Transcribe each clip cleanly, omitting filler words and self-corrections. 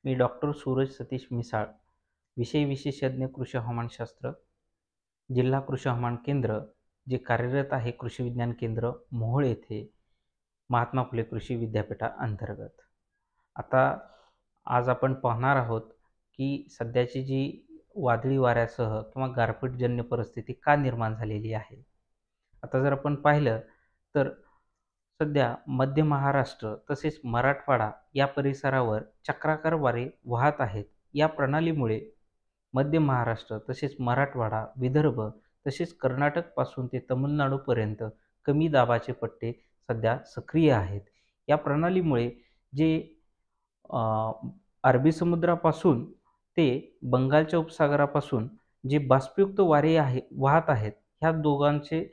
मी doctor Suraj Satish Misal, विषय विशेषज्ञ कृषी हवामानशास्त्र, जिल्हा कृषी हवामान केंद्र, जे कार्यरत आहे कृषी विज्ञान केंद्र मोहोळ येथे, महात्मा फुले कृषी विद्यापीठाअंतर्गत. आता आज आपण पाहणार आहोत की सध्याची जी वादळी वाऱ्यासह किंवा गारपीटजन्य परिस्थिती का निर्माण झालेली आहे. आता जर आपण पाहिलं तर सध्या मध्य महाराष्ट्र तसेच मराठवाडा या परिसरावर चक्राकार वारे वाहत आहेत. या प्रणालीमुळे मध्य महाराष्ट्र तसेच मराठवाडा, विदर्भ तसेच कर्नाटकपासून ते तमिळनाडूपर्यंत कमी दाबाचे पट्टे सध्या सक्रिय आहेत. या प्रणालीमुळे जे अरबी समुद्रापासून ते बंगालच्या उपसागरापासून जे बाष्पयुक्त वारे वाहत आहेत, ह्या दोघांचे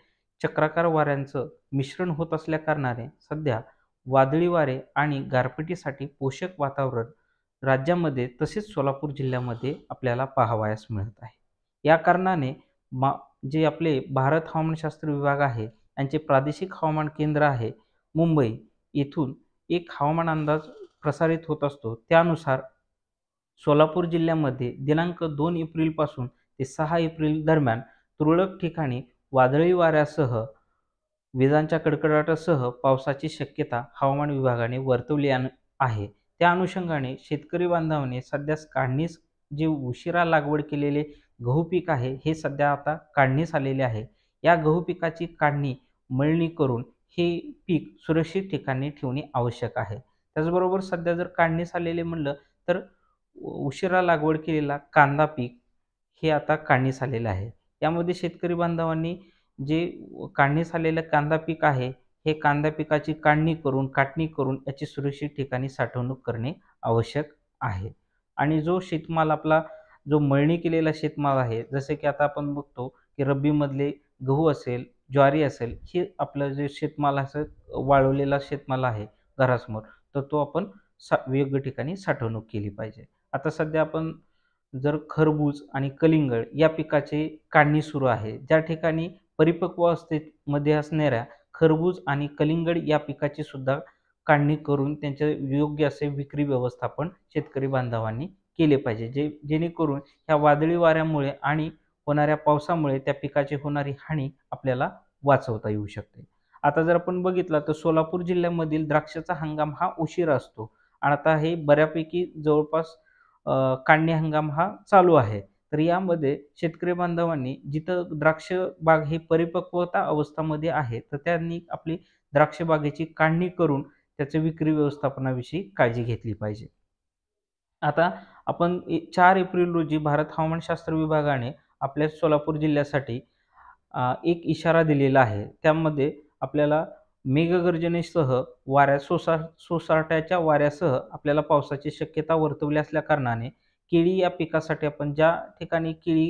चक्राकार वाऱ्यांचं मिश्रण होत असल्याकारणाने सध्या वादळी वारे आणि गारपिटीसाठी पोषक वातावरण राज्यामध्ये तसेच सोलापूर जिल्ह्यामध्ये आपल्याला पाहावयास मिळत आहे. या कारणाने जे आपले भारत हवामानशास्त्र विभाग आहे, यांचे प्रादेशिक हवामान केंद्र आहे मुंबई येथून एक हवामान अंदाज प्रसारित होत असतो. त्यानुसार सोलापूर जिल्ह्यामध्ये दिनांक 2 एप्रिलपासून ते 6 एप्रिल दरम्यान तुरळक ठिकाणी वादळी वाऱ्यासह विजांच्या कडकडाटासह पावसाची शक्यता हवामान विभागाने वर्तवली आहे. त्या अनुषंगाने शेतकरी बांधवांनी सध्या काढणीस जे उशिरा लागवड केलेले गहू पीक आहे, हे सध्या आता काढणीस आलेले आहे. या गहू पिकाची काढणी, मळणी करून हे पीक सुरक्षित ठिकाणी ठेवणे आवश्यक आहे. त्याचबरोबर सध्या जर काढणीस आलेले म्हणलं तर उशिरा लागवड केलेला कांदा पीक हे आता काढणीस आलेलं आहे. यामध्ये शेतकरी बांधवांनी जे काढणीस आलेलं कांदा पीक आहे, हे कांदा पिकाची काढणी करून, काटणी करून याची सुरक्षित ठिकाणी साठवणूक करणे आवश्यक आहे. आणि जो शेतमाल आपला जो मळणी केलेला शेतमाल आहे, जसे की आता आपण बघतो की रब्बीमधले गहू असेल, ज्वारी असेल, हे आपलं जे शेतमाल असं वाळवलेला शेतमाल आहे घरासमोर, तर तो आपण योग्य ठिकाणी साठवणूक केली पाहिजे. आता सध्या आपण जर खरबूज आणि कलिंगड या पिकाची काढणी सुरू आहे. ज्या ठिकाणी परिपक्व अवस्थेमध्ये असणाऱ्या खरबूज आणि कलिंगड या पिकाची सुद्धा काढणी करून त्यांचे योग्य असे विक्री व्यवस्थापन शेतकरी बांधवांनी केले पाहिजे. जेणेकरून ह्या वादळी वाऱ्यामुळे आणि होणाऱ्या पावसामुळे त्या पिकाची होणारी हानी आपल्याला वाचवता येऊ शकते. आता जर आपण बघितलं तर सोलापूर जिल्ह्यामधील द्राक्षाचा हंगाम हा उशिरा असतो आणि आता हे बऱ्यापैकी जवळपास काढणी हंगाम हा चालू आहे. तर यामध्ये शेतकरी बांधवांनी जिथं द्राक्ष बाग ही परिपक्वता अवस्थामध्ये आहे, तर त्यांनी आपली द्राक्ष बागेची काढणी करून त्याच्या विक्री व्यवस्थापनाविषयी काळजी घेतली पाहिजे. आता आपण 4 एप्रिल रोजी भारत हवामानशास्त्र विभागाने आपल्या सोलापूर जिल्ह्यासाठी एक इशारा दिलेला आहे. त्यामध्ये आपल्याला मेघगर्जनेसह सोसाट्याच्या वाऱ्यासह आपल्याला पावसाची शक्यता वर्तवली असल्याकारणाने केळी या पिकासाठी आपण ज्या ठिकाणी केळी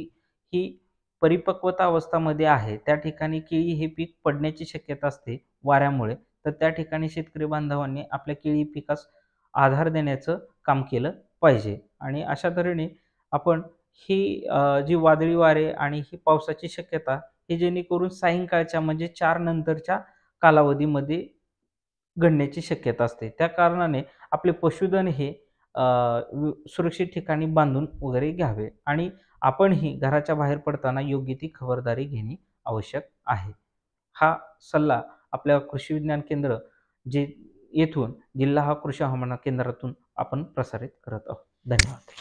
ही परिपक्वता अवस्थामध्ये आहे, त्या ठिकाणी केळी हे पीक पडण्याची शक्यता असते वाऱ्यामुळे. तर त्या ठिकाणी शेतकरी बांधवांनी आपल्या केळी पिकास आधार देण्याचं काम केलं पाहिजे. आणि अशा तऱ्हेने आपण ही जी वादळी वारे आणि ही पावसाची शक्यता हे जेणेकरून सायंकाळच्या म्हणजे 4 नंतरच्या कालावधीमध्ये घडण्याची शक्यता असते. त्या कारणाने आपले पशुधन हे सुरक्षित ठिकाणी बांधून वगैरे घ्यावे आणि आपणही घराच्या बाहेर पडताना योग्य ती खबरदारी घेणे आवश्यक आहे. हा सल्ला आपल्या कृषी विज्ञान केंद्र जे येथून जिल्हा कृषी हवामान केंद्रातून आपण प्रसारित करत आहोत. धन्यवाद.